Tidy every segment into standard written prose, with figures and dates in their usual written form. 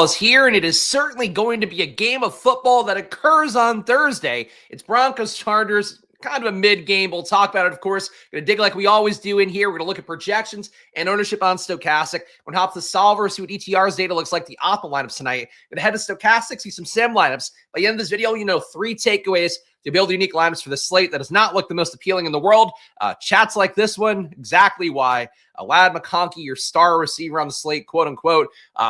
football is here, and it is certainly going to be a game of football that occurs on Thursday. It's Broncos-Chargers, kind of a mid-game. We'll talk about it, of course. Going to dig like we always do in here. We're going to look at projections and ownership on Stochastic. We're going to hop to the solver, see what ETR's data looks like, the optimal lineups tonight. Going to head to Stochastic, see some sim lineups. By the end of this video, 3 takeaways to build unique lineups for the slate that does not look the most appealing in the world. Chats like this one, exactly why. Ladd McConkey, your star receiver on the slate, quote unquote.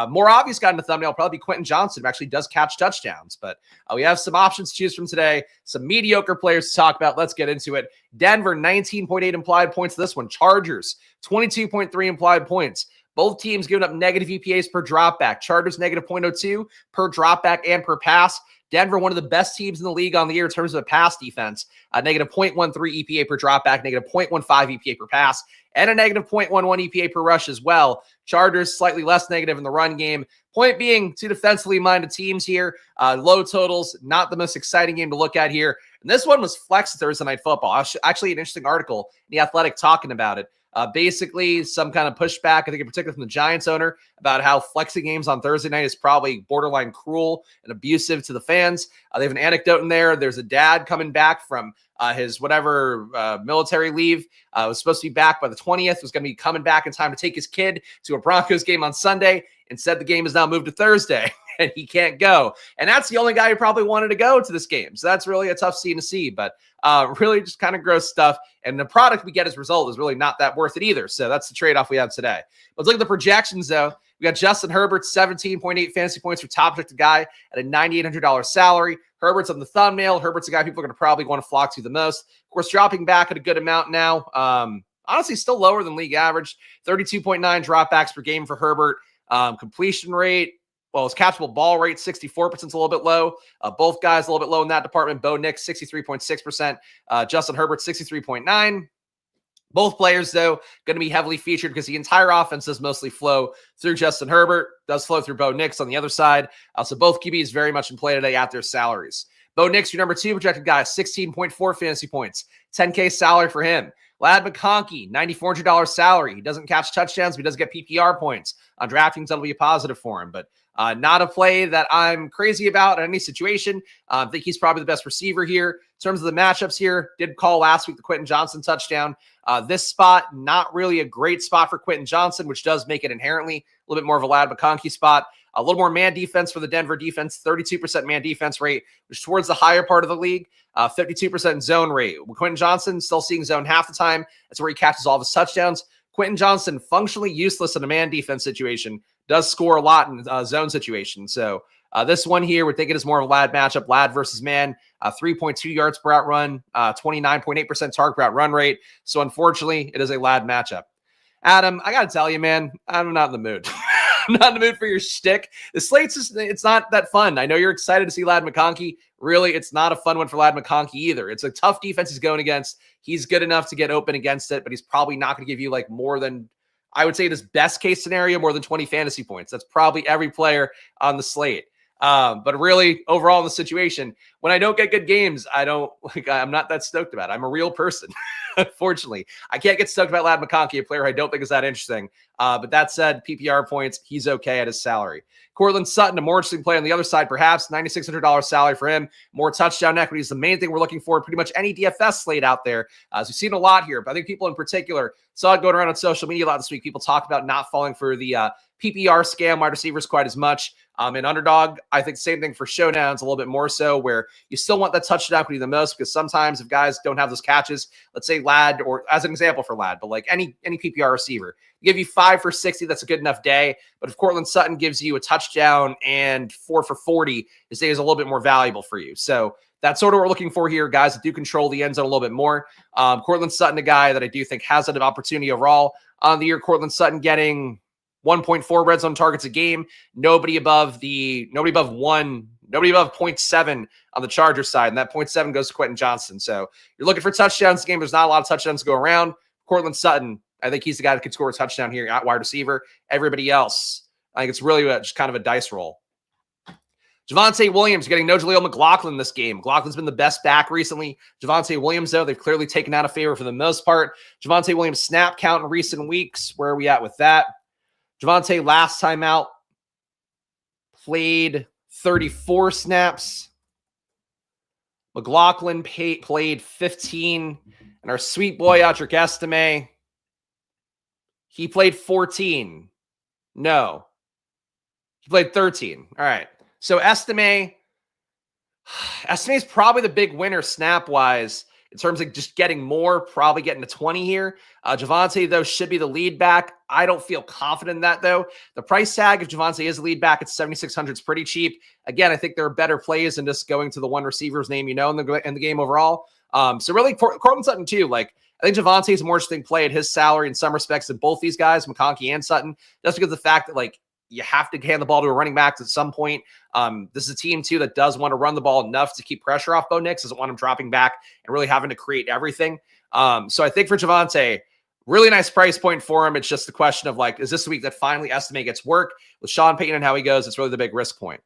More obvious guy in the thumbnail, probably be Quentin Johnson, who actually does catch touchdowns. But we have some options to choose from today, some mediocre players to talk about. Let's get into it. Denver, 19.8 implied points this one. Chargers, 22.3 implied points. Both teams giving up negative EPAs per dropback. Chargers, negative 0.02 per dropback and per pass. Denver, one of the best teams in the league on the year in terms of a pass defense. Negative 0.13 EPA per dropback, negative 0.15 EPA per pass, and a negative 0.11 EPA per rush as well. Chargers, slightly less negative in the run game. Point being, two defensively minded teams here. Low totals, not the most exciting game to look at here. And this one was flex Thursday Night Football. Actually, an interesting article in The Athletic talking about it. Basically, some kind of pushback, I think in particular from the Giants owner, about how flexing games on Thursday night is probably borderline cruel and abusive to the fans. They have an anecdote in there. There's a dad coming back from his military leave. Was supposed to be back by the 20th, was going to be coming back in time to take his kid to a Broncos game on Sunday. Instead, the game is now moved to Thursday, and he can't go. And that's the only guy who probably wanted to go to this game. So that's really a tough scene to see, but really just kind of gross stuff. And the product we get as a result is really not that worth it either. So that's the trade-off we have today. Let's look at the projections, though. We got Justin Herbert, 17.8 fantasy points for top projected guy at a $9,800 salary. Herbert's on the thumbnail. Herbert's a guy people are going to probably want to flock to the most. Of course, dropping back at a good amount now. Honestly, still lower than league average. 32.9 dropbacks per game for Herbert. Completion rate, his catchable ball rate, 64% is a little bit low. Both guys a little bit low in that department. Bo Nix, 63.6%. Justin Herbert, 63.9%. Both players, though, going to be heavily featured because the entire offense does mostly flow through Justin Herbert, does flow through Bo Nix on the other side. So both QBs very much in play today at their salaries. Bo Nix, your number 2 projected guy, 16.4 fantasy points, 10K salary for him. Ladd McConkey, $9,400 salary. He doesn't catch touchdowns, but he does get PPR points. On DraftKings, that'll be a positive for him. But not a play that I'm crazy about in any situation. I think he's probably the best receiver here. In terms of the matchups here, did call last week the Quentin Johnson touchdown. This spot, not really a great spot for Quentin Johnson, which does make it inherently a little bit more of a Ladd McConkey spot. A little more man defense for the Denver defense, 32% man defense rate, which is towards the higher part of the league, 52% zone rate. Quentin Johnson still seeing zone half the time. That's where he catches all of his touchdowns. Quentin Johnson, functionally useless in a man defense situation, does score a lot in zone situations. So this one here, we're thinking is more of a Ladd matchup, Ladd versus man, 3.2 yards per out run, 29.8% target per out run rate. So unfortunately, it is a Ladd matchup. Adam, I got to tell you, man, I'm not in the mood. I'm not in the mood for your shtick. The slate's just, it's not that fun. I know you're excited to see Ladd McConkey. Really, it's not a fun one for Ladd McConkey either. It's a tough defense he's going against. He's good enough to get open against it, but he's probably not going to give you like more than, I would say this best case scenario, more than 20 fantasy points. That's probably every player on the slate. But really, overall in the situation, when I don't get good games, I'm not that stoked about it. I'm a real person. Unfortunately, I can't get stoked about Ladd McConkey, a player I don't think is that interesting. But that said, PPR points, he's okay at his salary. Cortland Sutton, a more interesting play on the other side, perhaps. $9,600 salary for him. More touchdown equity is the main thing we're looking for. Pretty much any DFS slate out there. As we've seen a lot here, but I think people in particular saw it going around on social media a lot this week. People talk about not falling for the PPR scam wide receivers quite as much. In Underdog, I think same thing for Showdowns, a little bit more so, where you still want that touchdown equity the most, because sometimes if guys don't have those catches, let's say Ladd, or as an example for Ladd, but like any PPR receiver, give you 5 for 60, that's a good enough day. But if Cortland Sutton gives you a touchdown and 4 for 40, his day is a little bit more valuable for you. So that's sort of what we're looking for here, guys that do control the end zone a little bit more. Cortland Sutton, a guy that I do think has an opportunity overall on the year. Cortland Sutton getting 1.4 red zone targets a game. Nobody above 0.7 on the Chargers side. And that 0.7 goes to Quentin Johnson. So you're looking for touchdowns in the game. There's not a lot of touchdowns to go around. Cortland Sutton, I think he's the guy that could score a touchdown here at wide receiver. Everybody else, I think it's really just kind of a dice roll. Javonte Williams getting no Jaleel McLaughlin this game. McLaughlin's been the best back recently. Javonte Williams, though, they've clearly taken out of favor for the most part. Javonte Williams snap count in recent weeks. Where are we at with that? Javonte last time out, played 34 snaps. McLaughlin played 15. And our sweet boy, Audric Estime, he played 14. No. He played 13. All right. So Estime is probably the big winner snap-wise in terms of just getting more, probably getting to 20 here. Javonte, though, should be the lead back. I don't feel confident in that, though. The price tag, if Javonte is the lead back, at 7,600 is pretty cheap. Again, I think there are better plays than just going to the one receiver's name in the game overall. So really, Courtland Sutton, too. Like, I think Javonte is a more interesting play at his salary in some respects than both these guys, McConkey and Sutton, just because of the fact that, like, you have to hand the ball to a running back at some point. This is a team, too, that does want to run the ball enough to keep pressure off Bo Nix, doesn't want him dropping back and really having to create everything. So I think for Javonte, really nice price point for him. It's just the question of, like, is this the week that finally Estime gets work? With Sean Payton and how he goes, it's really the big risk point.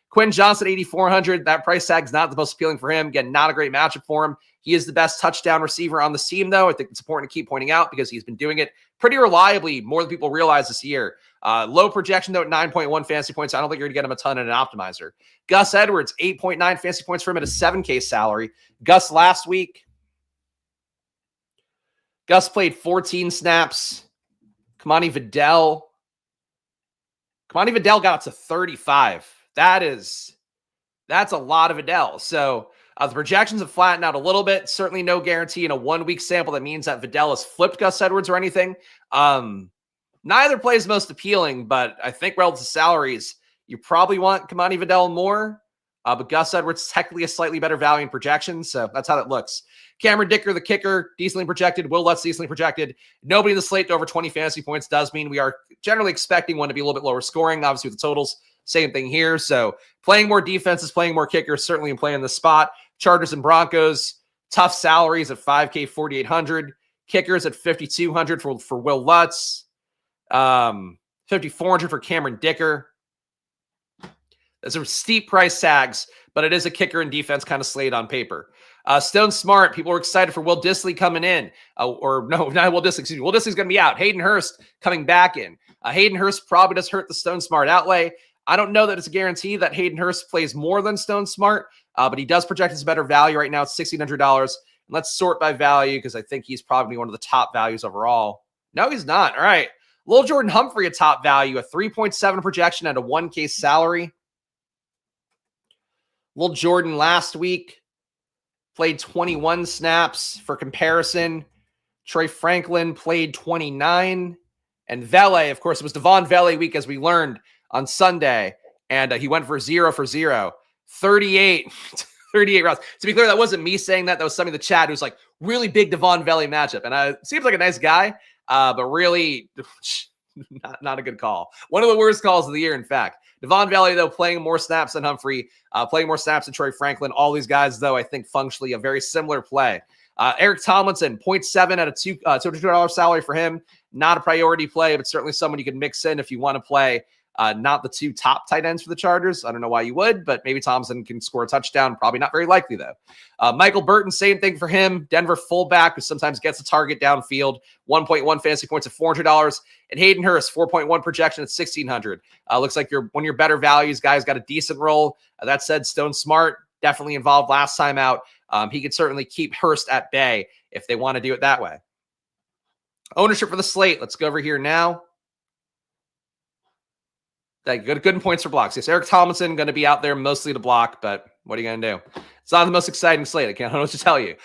Quinn Johnson, 8,400. That price tag's not the most appealing for him. Again, not a great matchup for him. He is the best touchdown receiver on the team, though. I think it's important to keep pointing out because he's been doing it pretty reliably, more than people realize this year. Low projection, though, at 9.1 fantasy points. I don't think you're going to get him a ton in an optimizer. Gus Edwards, 8.9 fantasy points for him at a 7K salary. Gus last week, Gus played 14 snaps. Kamani Vidal got up to 35. That's a lot of Vidal. So the projections have flattened out a little bit. Certainly no guarantee in a 1-week sample that means that Vidal has flipped Gus Edwards or anything. Neither play is most appealing, but I think relative to salaries, you probably want Kamani Vidal more. But Gus Edwards technically a slightly better value in projections, so that's how that looks. Cameron Dicker, the kicker, decently projected. Will Lutz, decently projected. Nobody in the slate to over 20 fantasy points does mean we are generally expecting one to be a little bit lower scoring. Obviously, with the totals, same thing here. So playing more defenses, playing more kickers, certainly in playing the spot. Chargers and Broncos, tough salaries at 5K, 4,800. Kickers at 5,200 for Will Lutz. 5,400 for Cameron Dicker. Those are steep price tags, but it is a kicker and defense kind of slate on paper. Stone Smart, people are excited for Will Dissly coming in. Not Will Dissly, excuse me. Will Dissly's going to be out. Hayden Hurst coming back in. Hayden Hurst probably does hurt the Stone Smart outlay. I don't know that it's a guarantee that Hayden Hurst plays more than Stone Smart, but he does project his better value right now. It's $1,600. And let's sort by value because I think he's probably one of the top values overall. No, he's not. All right. Lil Jordan Humphrey, a top value, a 3.7 projection at a 1K salary. Lil Jordan last week played 21 snaps. For comparison, Troy Franklin played 29. And Vele, of course, it was Devon Vele week, as we learned on Sunday. And he went for 0 for 0. 38 routes. To be clear, that wasn't me saying that. That was somebody in the chat who's like, really big Devon Vele matchup. And seems like a nice guy, but really not a good call. One of the worst calls of the year, in fact. Devon Vele, though, playing more snaps than Humphrey, playing more snaps than Troy Franklin. All these guys, though, I think functionally a very similar play. Eric Tomlinson, 0.7 at a $200 salary for him. Not a priority play, but certainly someone you can mix in if you want to play. Not the two top tight ends for the Chargers. I don't know why you would, but maybe Thompson can score a touchdown. Probably not very likely, though. Michael Burton, same thing for him. Denver fullback, who sometimes gets a target downfield. 1.1 fantasy points at $400. And Hayden Hurst, 4.1 projection at $1,600. Looks like one of your better values. Guy's got a decent role. That said, Stone Smart, definitely involved last time out. He could certainly keep Hurst at bay if they want to do it that way. Ownership for the slate. Let's go over here now. Good points for blocks. Yes, Eric Tomlinson going to be out there mostly to block, but what are you going to do? It's not the most exciting slate. I don't know what to tell you.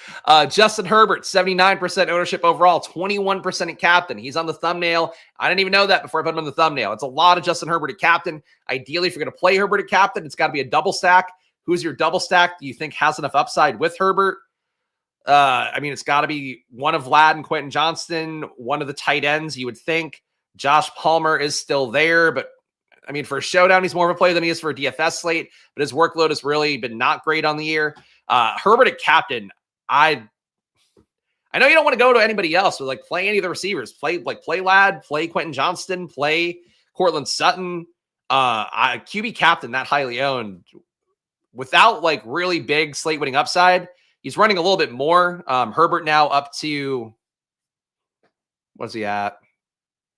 Justin Herbert, 79% ownership overall, 21% at captain. He's on the thumbnail. I didn't even know that before I put him on the thumbnail. It's a lot of Justin Herbert at captain. Ideally, if you're going to play Herbert at captain, it's got to be a double stack. Who's your double stack do you think has enough upside with Herbert? It's got to be one of Vlad and Quentin Johnston, one of the tight ends, you would think. Josh Palmer is still there, but for a showdown, he's more of a player than he is for a DFS slate, but his workload has really been not great on the year. Herbert at captain, I know you don't want to go to anybody else, but play any of the receivers. Play Ladd, play Quentin Johnston, play Courtland Sutton. QB captain, that highly owned, without really big slate winning upside. He's running a little bit more. Herbert now up to, what's he at?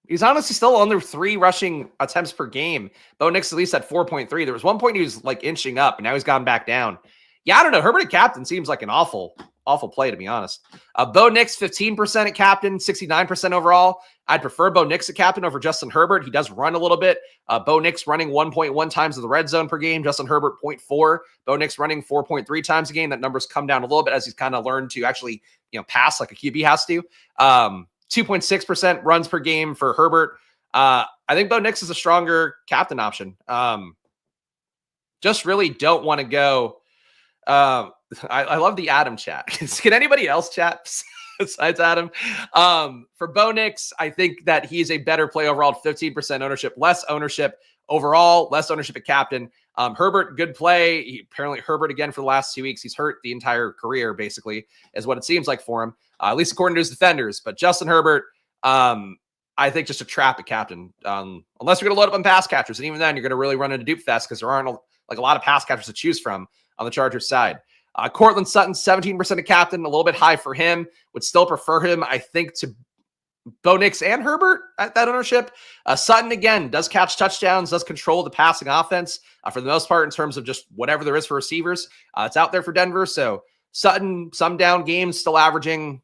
He's honestly still under 3 rushing attempts per game. Bo Nix at least at 4.3. There was one point he was like inching up, and now he's gone back down. Yeah, I don't know. Herbert at captain seems like an awful play, to be honest. Bo Nix, 15% at captain, 69% overall. I'd prefer Bo Nix at captain over Justin Herbert. He does run a little bit. Bo Nix running 1.1 times in the red zone per game. Justin Herbert 0.4. Bo Nix running 4.3 times a game. That number's come down a little bit as he's kind of learned to actually, pass like a QB has to. 2.6% runs per game for Herbert. I think Bo Nix is a stronger captain option. Just really don't want to go. I love the Adam chat. Can anybody else chat besides Adam? For Bo Nix, I think that he's a better play overall. 15% ownership, less ownership overall, less ownership at captain. Herbert, good play. Apparently Herbert again for the last 2 weeks. He's hurt the entire career, basically, is what it seems like for him, at least according to his defenders. But Justin Herbert, I think just a trap at captain, unless you're going to load up on pass catchers. And even then, you're going to really run into dupe fest because there aren't a lot of pass catchers to choose from on the Chargers side. Cortland Sutton, 17% of captain, a little bit high for him. Would still prefer him, I think, to Bo Nix and Herbert at that ownership. Sutton, again, does catch touchdowns, does control the passing offense for the most part in terms of just whatever there is for receivers. It's out there for Denver. So Sutton, some down games, still averaging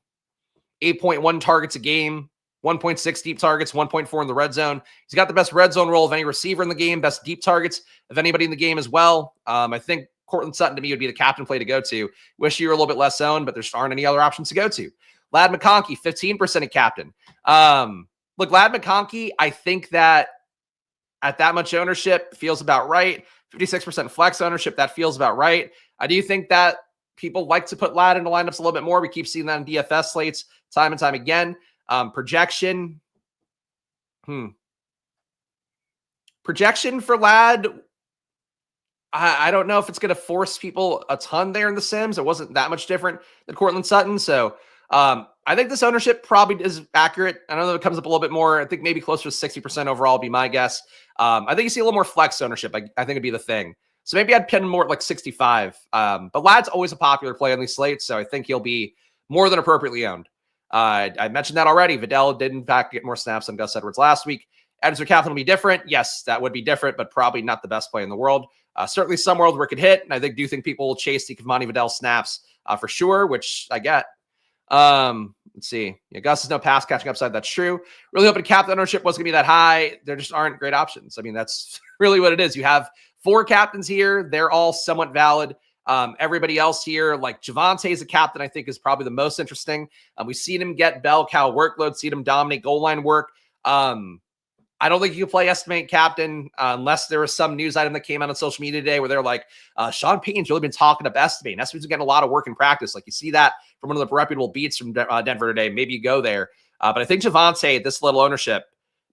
8.1 targets a game, 1.6 deep targets, 1.4 in the red zone. He's got the best red zone role of any receiver in the game, best deep targets of anybody in the game as well. I think Cortland Sutton to me would be the captain play to go to. Wish you were a little bit less owned, but there aren't any other options to go to. Ladd McConkey, 15% of captain. Look, Ladd McConkey, I think that at that much ownership feels about right. 56% flex ownership, that feels about right. I do think that people like to put Ladd into lineups a little bit more. We keep seeing that in DFS slates time and time again. Projection. Projection for Ladd. I don't know if it's going to force people a ton there in the Sims. It wasn't that much different than Cortland Sutton. So I think this ownership probably is accurate. I don't know if it comes up a little bit more. I think maybe closer to 60% overall would be my guess. I think you see a little more flex ownership. I think it'd be the thing. So maybe I'd pin more at like 65. But Ladd's always a popular play on these slates. So I think he'll be more than appropriately owned. I mentioned that already. Vidal did in fact get more snaps than Gus Edwards last week. Edwards or captain will be different. Yes, that would be different, but probably not the best play in the world. Certainly some world where it could hit. And I do think people will chase the Cavani Vidal snaps for sure, which I get. Let's see. Yeah, Gus has no pass catching upside. That's true. Really hoping captain ownership wasn't going to be that high. There just aren't great options. I mean, that's really what it is. You have 4 captains here. They're all somewhat valid. Everybody else here, like Javonte as a captain, I think is probably the most interesting. We've seen him get bell cow workload, seen him dominate goal line work. I don't think you can play estimate captain unless there was some news item that came out on social media today where they're like, Sean Payton's really been talking up estimate. And estimate's getting a lot of work in practice. Like you see that from one of the reputable beats from Denver today. Maybe you go there. But I think Javonte, this little ownership,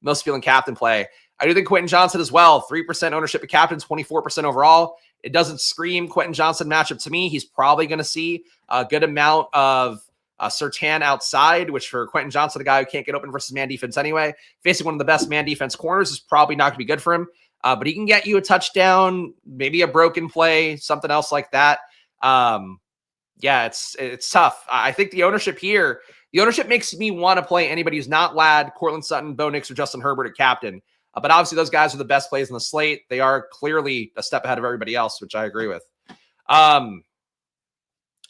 most feeling captain play. I do think Quentin Johnson as well. 3% ownership of captain, 24% overall. It doesn't scream Quentin Johnson matchup to me. He's probably going to see a good amount of Surtain outside, which for Quentin Johnson, a guy who can't get open versus man defense anyway, facing one of the best man defense corners is probably not going to be good for him. But he can get you a touchdown, maybe a broken play, something else like that. Yeah, it's tough. I think the ownership here, the ownership makes me want to play anybody who's not Ladd, Cortland Sutton, Bo Nix, or Justin Herbert at captain. But obviously those guys are the best plays in the slate. They are clearly a step ahead of everybody else, which I agree with.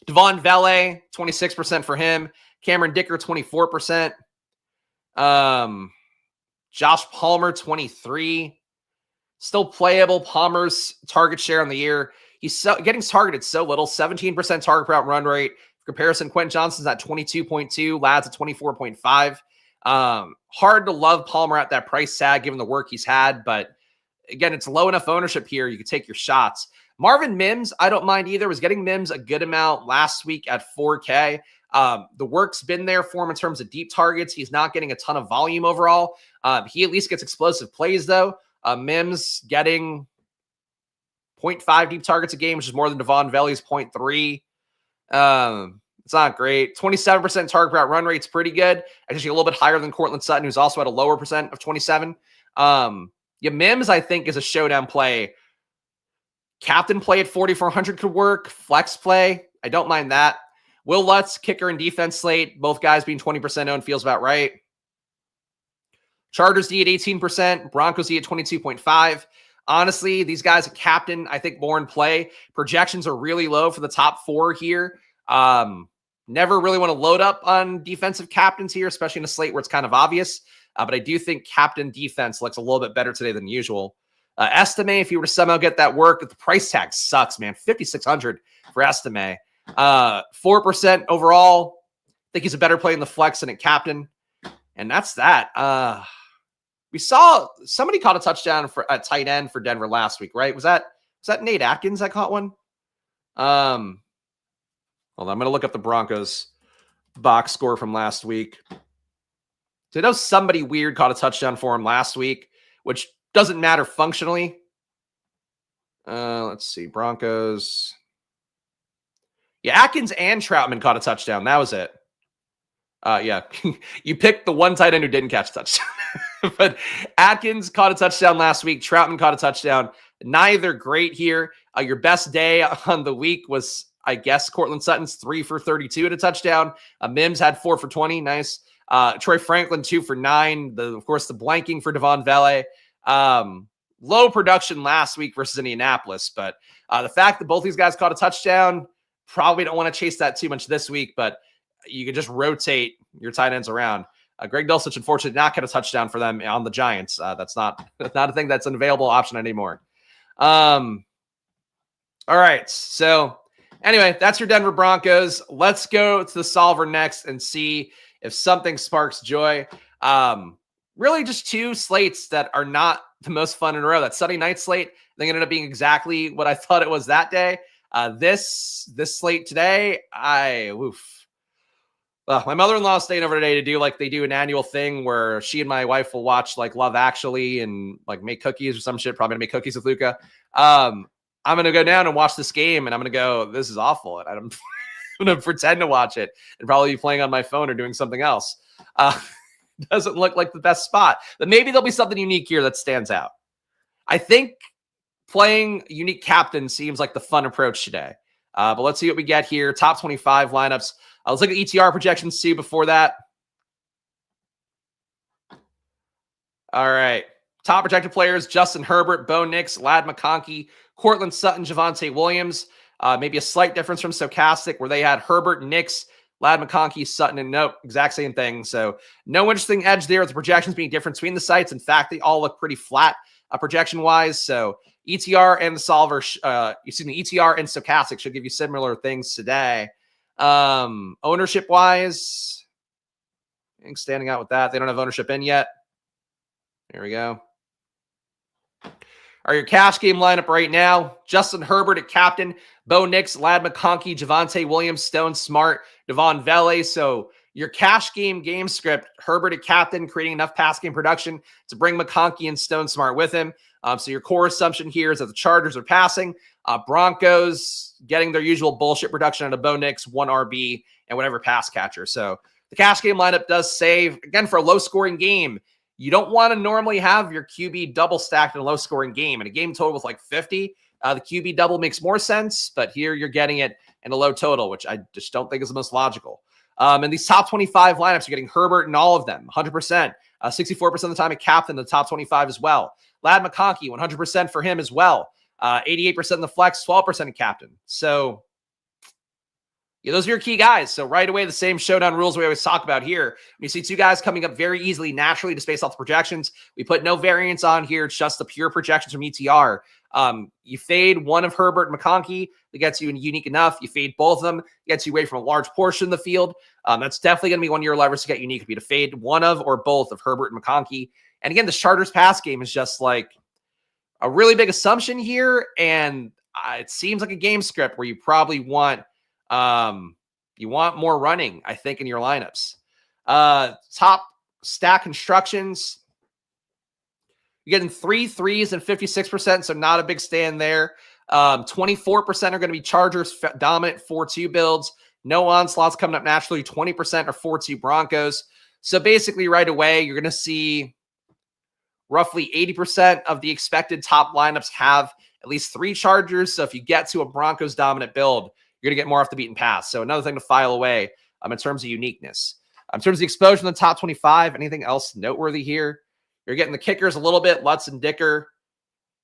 Devon Vele, 26% for him. Cameron Dicker, 24%. Josh Palmer, 23. Still playable. Palmer's target share on the year. He's getting targeted so little, 17% target per out run rate. For comparison, Quentin Johnson's at 22.2. Ladd's at 24.5. Hard to love Palmer at that price tag given the work he's had, but again, it's low enough ownership here. You can take your shots. Marvin Mims, I don't mind either. Was getting Mims a good amount last week at 4K. The work's been there for him in terms of deep targets. He's not getting a ton of volume overall. He at least gets explosive plays though. Mims getting 0.5 deep targets a game, which is more than Devon Vele's 0.3. It's not great. 27% target per out run rate's pretty good. Actually, a little bit higher than Cortland Sutton, who's also at a lower percent of 27. Yeah, Mims, I think, is a showdown play. Captain play at 4,400 could work. Flex play, I don't mind that. Will Lutz, kicker and defense slate, both guys being 20% owned feels about right. Chargers D at 18%, Broncos D at 22.5. Honestly, these guys at captain, I think more in play. Projections are really low for the top 4 here. Never really want to load up on defensive captains here, especially in a slate where it's kind of obvious. But I do think captain defense looks a little bit better today than usual. Estime, if you were to somehow get that work, the price tag sucks, man. $5,600 for Estime. 4% overall. I think he's a better play in the flex than at captain. And that's that. We saw somebody caught a touchdown for a tight end for Denver last week, right? Was that Nate Atkins that caught one? Hold on, I'm going to look up the Broncos box score from last week. So I know somebody weird caught a touchdown for him last week, which doesn't matter functionally. Let's see. Broncos. Yeah, Atkins and Troutman caught a touchdown. That was it. Yeah, you picked the one tight end who didn't catch a touchdown. But Atkins caught a touchdown last week. Troutman caught a touchdown. Neither great here. Your best day on the week was, I guess, Cortland Sutton's 3 for 32 at a touchdown. Mims had 4 for 20. Nice. Troy Franklin, 2 for 9. Of course, the blanking for Devon Vele. Low production last week versus Indianapolis. But the fact that both these guys caught a touchdown, probably don't want to chase that too much this week. But you could just rotate your tight ends around. Greg Dulcich, unfortunately, did not get a touchdown for them on the Giants. That's not a thing that's an available option anymore. All right. So anyway, that's your Denver Broncos. Let's go to the solver next and see if something sparks joy. Really just 2 slates that are not the most fun in a row. That Sunday night slate, I think it ended up being exactly what I thought it was that day. This slate today, my mother-in-law stayed over today to do like they do an annual thing where she and my wife will watch like Love Actually and like make cookies or some shit. Probably gonna make cookies with Luca. I'm gonna go down and watch this game, and I'm gonna go, this is awful, and I'm gonna pretend to watch it and probably be playing on my phone or doing something else. Doesn't look like the best spot, but maybe there'll be something unique here that stands out. I think playing unique captain seems like the fun approach today. But let's see what we get here. Top 25 lineups. Let's look at ETR projections too before that. All right. Top projected players: Justin Herbert, Bo Nix, Ladd McConkey, Cortland Sutton, Javonte Williams. Maybe a slight difference from Stochastic where they had Herbert, Nix, Ladd McConkey, Sutton, and nope, exact same thing. So no interesting edge there with the projections being different between the sites. In fact, they all look pretty flat projection-wise. So ETR and the solver, ETR and Stochastic should give you similar things today. Ownership-wise, I think standing out with that. They don't have ownership in yet. There we go. Your cash game lineup right now: Justin Herbert at captain, Bo Nix, Ladd McConkey, Javonte Williams, Stone Smart, Devon Vele. So your cash game script: Herbert at captain, creating enough pass game production to bring McConkey and Stone Smart with him. So your core assumption here is that the Chargers are passing. Broncos getting their usual bullshit production out of Bo Nix, 1 RB, and whatever pass catcher. So the cash game lineup does save. Again, for a low-scoring game, you don't want to normally have your QB double stacked in a low-scoring game. In a game total with like 50, the QB double makes more sense, but here you're getting it in a low total, which I just don't think is the most logical. And these top 25 lineups, you're getting Herbert in all of them, 100%. 64% of the time at captain, the top 25 as well. Ladd McConkey, 100% for him as well. 88% in the flex, 12% in captain. So yeah, those are your key guys. So right away, the same showdown rules we always talk about here. When you see 2 guys coming up very easily, naturally, just based off the projections, we put no variance on here. It's just the pure projections from ETR. You fade one of Herbert and McConkey, that gets you unique enough. You fade both of them, gets you away from a large portion of the field. That's definitely going to be one of your levers to get unique, to be to fade one of or both of Herbert and McConkey. And again, the Chargers pass game is just like a really big assumption here. And it seems like a game script where you probably want more running, I think, in your lineups. Top stack constructions. You're getting 3 threes and 56%, so not a big stand there. 24% are going to be Chargers dominant 4-2 builds. No onslaughts coming up naturally. 20% are 4-2 Broncos. So basically right away, you're going to see roughly 80% of the expected top lineups have at least 3 Chargers. So if you get to a Broncos dominant build, you're going to get more off the beaten path. So another thing to file away in terms of uniqueness. In terms of the exposure in the top 25, anything else noteworthy here? You're getting the kickers a little bit, Lutz and Dicker.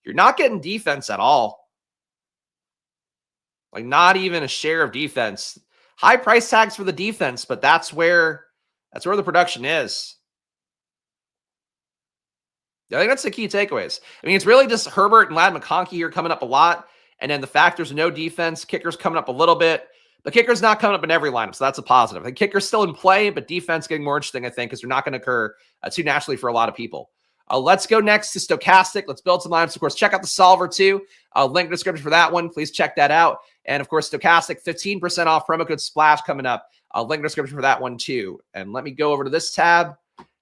You're not getting defense at all. Like, not even a share of defense. High price tags for the defense, but that's where the production is. I think that's the key takeaways. I mean, it's really just Herbert and Ladd McConkey here coming up a lot. And then the factors, no defense. Kicker's coming up a little bit. The kicker's not coming up in every lineup, so that's a positive. The kicker's still in play, but defense getting more interesting, I think, because they're not going to occur too naturally for a lot of people. Let's go next to Stochastic. Let's build some lineups. Of course, check out the solver too. Link in the description for that one. Please check that out. And of course, Stochastic, 15% off, promo code SPLASH coming up. Link in the description for that one too. And let me go over to this tab.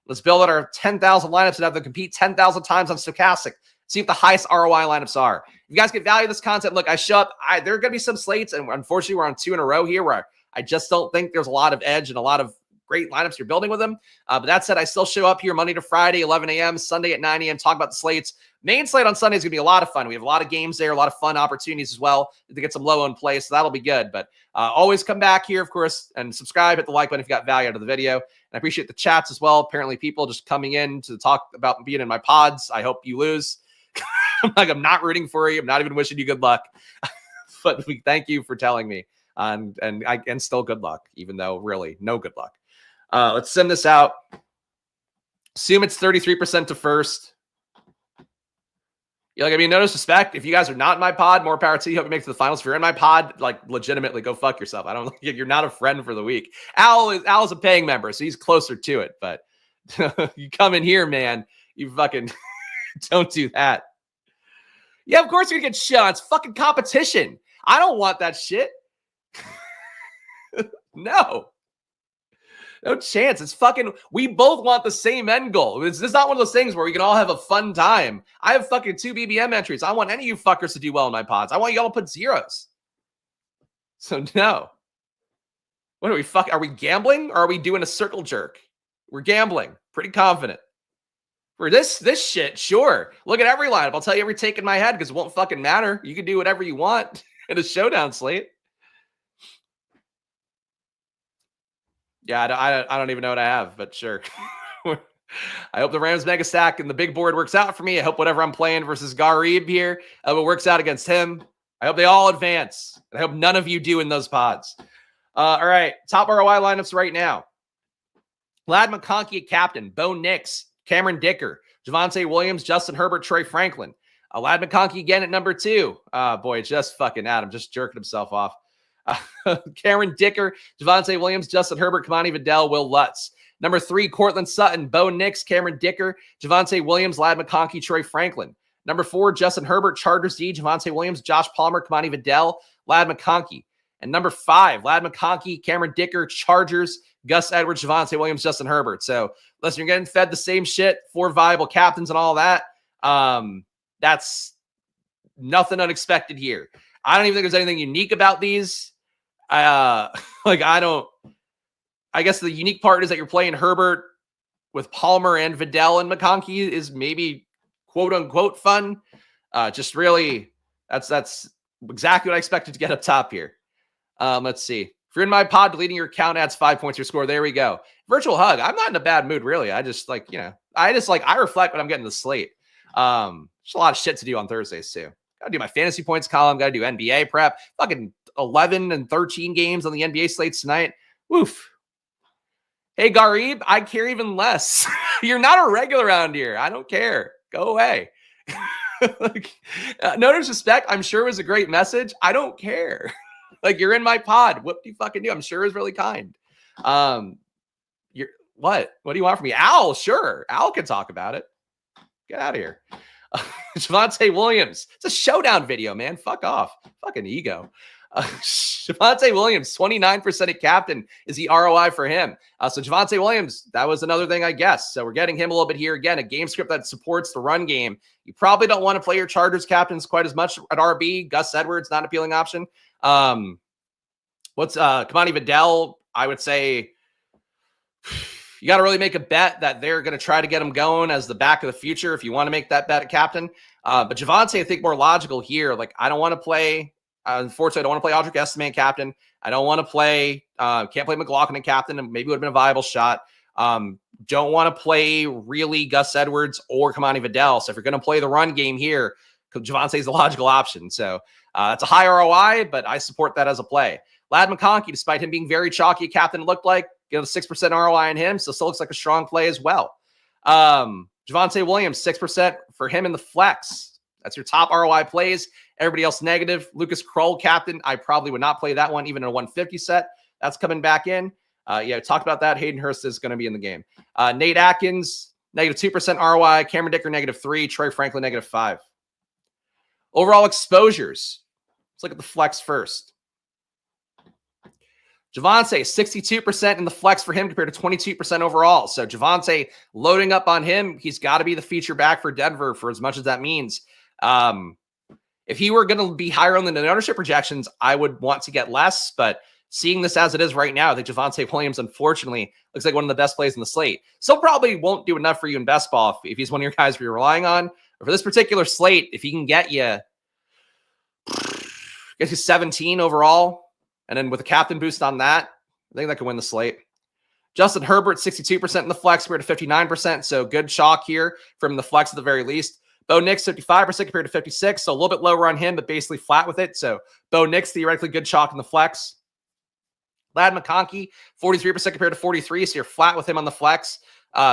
Let's build out our 10,000 lineups and have them compete 10,000 times on Stochastic. See if the highest ROI lineups are. If you guys get value of this content, look, I show up. There are going to be some slates, and unfortunately, we're on 2 in a row here where I just don't think there's a lot of edge and a lot of great lineups you're building with them. But that said, I still show up here Monday to Friday, 11 a.m., Sunday at 9 a.m., talk about the slates. Main slate on Sunday is going to be a lot of fun. We have a lot of games there, a lot of fun opportunities as well to get some low-owned plays, so that'll be good. But always come back here, of course, and subscribe, hit the like button if you got value out of the video. And I appreciate the chats as well. Apparently, people just coming in to talk about being in my pods. I hope you lose. I'm not rooting for you. I'm not even wishing you good luck. But we thank you for telling me. And still good luck, even though really no good luck. Let's send this out. Assume it's 33% to first. Yeah, like, I mean, no disrespect. If you guys are not in my pod, more power to you. Hope you make it to the finals. If you're in my pod, like, legitimately, go fuck yourself. I don't. You're not a friend for the week. Al's a paying member, so he's closer to it. But you come in here, man. You fucking don't do that. Yeah, of course you're gonna get shot. It's fucking competition. I don't want that shit. No chance. It's fucking, we both want the same end goal. It's not one of those things where we can all have a fun time. I have fucking 2 BBM entries. I want any of you fuckers to do well in my pods. I want y'all to put zeros. So no. What are we are we gambling or are we doing a circle jerk? We're gambling. Pretty confident. For this shit, sure. Look at every lineup. I'll tell you every take in my head because it won't fucking matter. You can do whatever you want in a showdown slate. Yeah, I don't even know what I have, but sure. I hope the Rams mega stack and the big board works out for me. I hope whatever I'm playing versus Garib here, it works out against him. I hope they all advance. I hope none of you do in those pods. All right, top ROI lineups right now. Ladd McConkey at captain, Bo Nix, Cameron Dicker, Javonte Williams, Justin Herbert, Troy Franklin. Ladd McConkey again at number 2. Boy, just fucking Adam, just jerking himself off. Cameron Dicker, Javonte Williams, Justin Herbert, Kamani Vidal, Will Lutz. Number 3, Cortland Sutton, Bo Nix, Cameron Dicker, Javonte Williams, Ladd McConkey, Troy Franklin. Number 4, Justin Herbert, Chargers D, Javonte Williams, Josh Palmer, Kamani Vidal, Ladd McConkey. And number 5, Ladd McConkey, Cameron Dicker, Chargers, Gus Edwards, Javonte Williams, Justin Herbert. So listen, you're getting fed the same shit, 4 viable captains and all that. That's nothing unexpected here. I don't even think there's anything unique about these. I guess the unique part is that you're playing Herbert with Palmer and Vidal and McConkey is maybe quote unquote fun. Just really, that's exactly what I expected to get up top here. Let's see. If you're in my pod, deleting your account adds 5 points to your score. There we go. Virtual hug. I'm not in a bad mood, really. I reflect when I'm getting the slate. There's a lot of shit to do on Thursdays too. Gotta do my fantasy points column. Gotta do NBA prep. Fucking 11 and 13 games on the NBA slates tonight. Woof. Hey, Garib, I care even less. You're not a regular around here. I don't care. Go away. No disrespect. I'm sure it was a great message. I don't care. Like, you're in my pod. What do you fucking do? I'm sure it was really kind. You're what? What do you want from me? Al, sure. Al can talk about it. Get out of here. Javonte Williams. It's a showdown video, man. Fuck off. Fucking ego. Javonte Williams, 29% at captain is the ROI for him. So Javonte Williams, that was another thing, I guess. So we're getting him a little bit here. Again, a game script that supports the run game. You probably don't want to play your Chargers captains quite as much at RB. Gus Edwards, not an appealing option. Kamani Vidal, I would say you got to really make a bet that they're going to try to get him going as the back of the future if you want to make that bet at captain. But Javonte, I think more logical here. Like, I don't want to play, unfortunately, I don't want to play Audric Estime captain. I don't want to play, can't play McLaughlin and captain, and maybe would have been a viable shot. Don't want to play really Gus Edwards or Kamani Vidal. So if you're going to play the run game here, Javonte is the logical option. So it's a high ROI, but I support that as a play. Ladd McConkey, despite him being very chalky, captain it looked like, get a 6% ROI on him. So still looks like a strong play as well. Javonte Williams, 6% for him in the flex. That's your top ROI plays. Everybody else negative. Lucas Krull, captain. I probably would not play that one, even in a 150 set. That's coming back in. Yeah, talked about that. Hayden Hurst is going to be in the game. Nate Atkins, negative 2% ROI. Cameron Dicker, negative 3. Troy Franklin, negative 5. Overall exposures. Let's look at the flex first. Javonte, 62% in the flex for him compared to 22% overall. So Javonte loading up on him. He's got to be the feature back for Denver for as much as that means. If he were going to be higher on the ownership projections, I would want to get less. But seeing this as it is right now, I think Javonte Williams, unfortunately, looks like one of the best plays in the slate. Still probably won't do enough for you in best ball if he's one of your guys you're relying on. But for this particular slate, if he can get you 17 overall, and then with a captain boost on that, I think that could win the slate. Justin Herbert, 62% in the flex compared to 59%. So good chalk here from the flex at the very least. Bo Nix, 55% compared to 56%. So a little bit lower on him, but basically flat with it. So Bo Nix, theoretically good chalk in the flex. Ladd McConkey, 43% compared to 43%. So you're flat with him on the flex.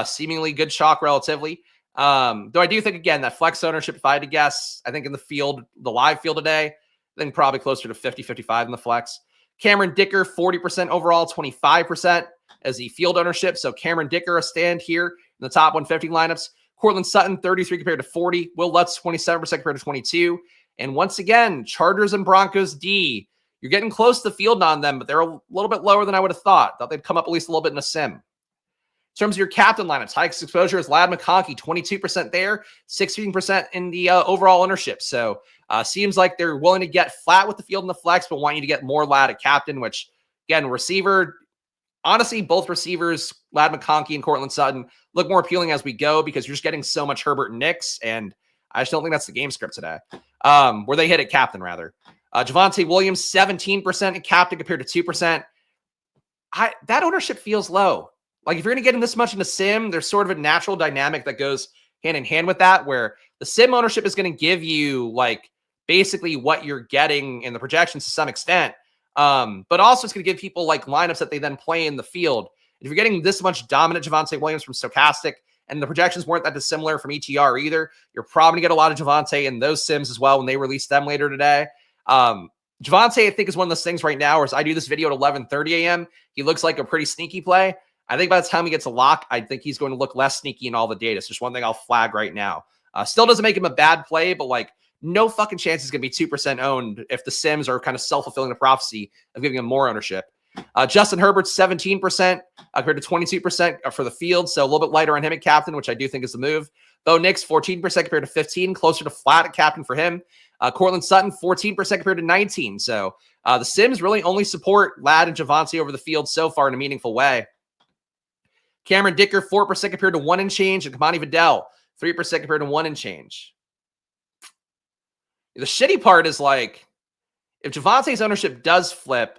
Seemingly good chalk relatively. Though I do think, again, that flex ownership, if I had to guess, I think in the field, the live field today, I think probably closer to 50-55 in the flex. Cameron Dicker, 40% overall, 25% as the field ownership. So Cameron Dicker, a stand here in the top 150 lineups. Cortland Sutton, 33 compared to 40. Will Lutz, 27% compared to 22. And once again, Chargers and Broncos D. You're getting close to the field on them, but they're a little bit lower than I would have thought. Thought they'd come up at least a little bit in a sim. In terms of your captain lineups, highest exposure is Ladd McConkey, 22% there, 16% in the overall ownership. So seems like they're willing to get flat with the field in the flex, but want you to get more Ladd at captain, which, again, receiver, honestly, both receivers, Ladd McConkey and Cortland Sutton, look more appealing as we go because you're just getting so much Herbert and Nix, and I just don't think that's the game script today. Where they hit at captain, rather. Javonte Williams, 17% at captain compared to 2%. That ownership feels low. Like, if you're going to get in this much in a sim, there's sort of a natural dynamic that goes hand in hand with that, where the sim ownership is going to give you, like, basically what you're getting in the projections to some extent. But also it's going to give people, like, lineups that they then play in the field. If you're getting this much dominant Javonte Williams from Stochastic, and the projections weren't that dissimilar from ETR either, you're probably going to get a lot of Javonte in those sims as well when they release them later today. Javonte, I think, is one of those things right now, whereas I do this video at 11:30 a.m. He looks like a pretty sneaky play. I think by the time he gets a lock, I think he's going to look less sneaky in all the data. It's just one thing I'll flag right now. Still doesn't make him a bad play, but, like, no fucking chance he's going to be 2% owned if the sims are kind of self-fulfilling the prophecy of giving him more ownership. Justin Herbert, 17% compared to 22% for the field. So a little bit lighter on him at captain, which I do think is the move. Bo Nix, 14% compared to 15%, closer to flat at captain for him. Cortland Sutton, 14% compared to 19%. So the sims really only support Ladd and Javonte over the field so far in a meaningful way. Cameron Dicker, 4% compared to 1 and change. And Kamani Vidal, 3% compared to 1 and change. The shitty part is, like, if Javonte's ownership does flip,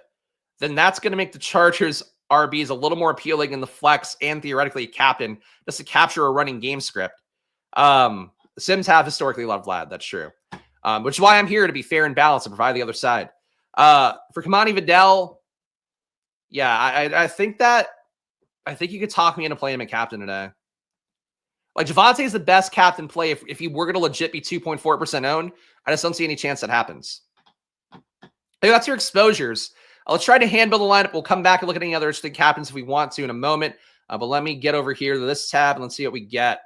then that's going to make the Chargers RBs a little more appealing in the flex and theoretically a captain just to capture a running game script. The Sims have historically loved Ladd. That's true. Which is why I'm here, to be fair and balanced and provide the other side. For Kamani Vidal, yeah, I think you could talk me into playing him a captain today. Like, Javonte is the best captain play if he were going to legit be 2.4% owned. I just don't see any chance that happens. Hey, that's your exposures. Let's try to handle the lineup. We'll come back and look at any other interesting captains if we want to in a moment. But let me get over here to this tab and let's see what we get.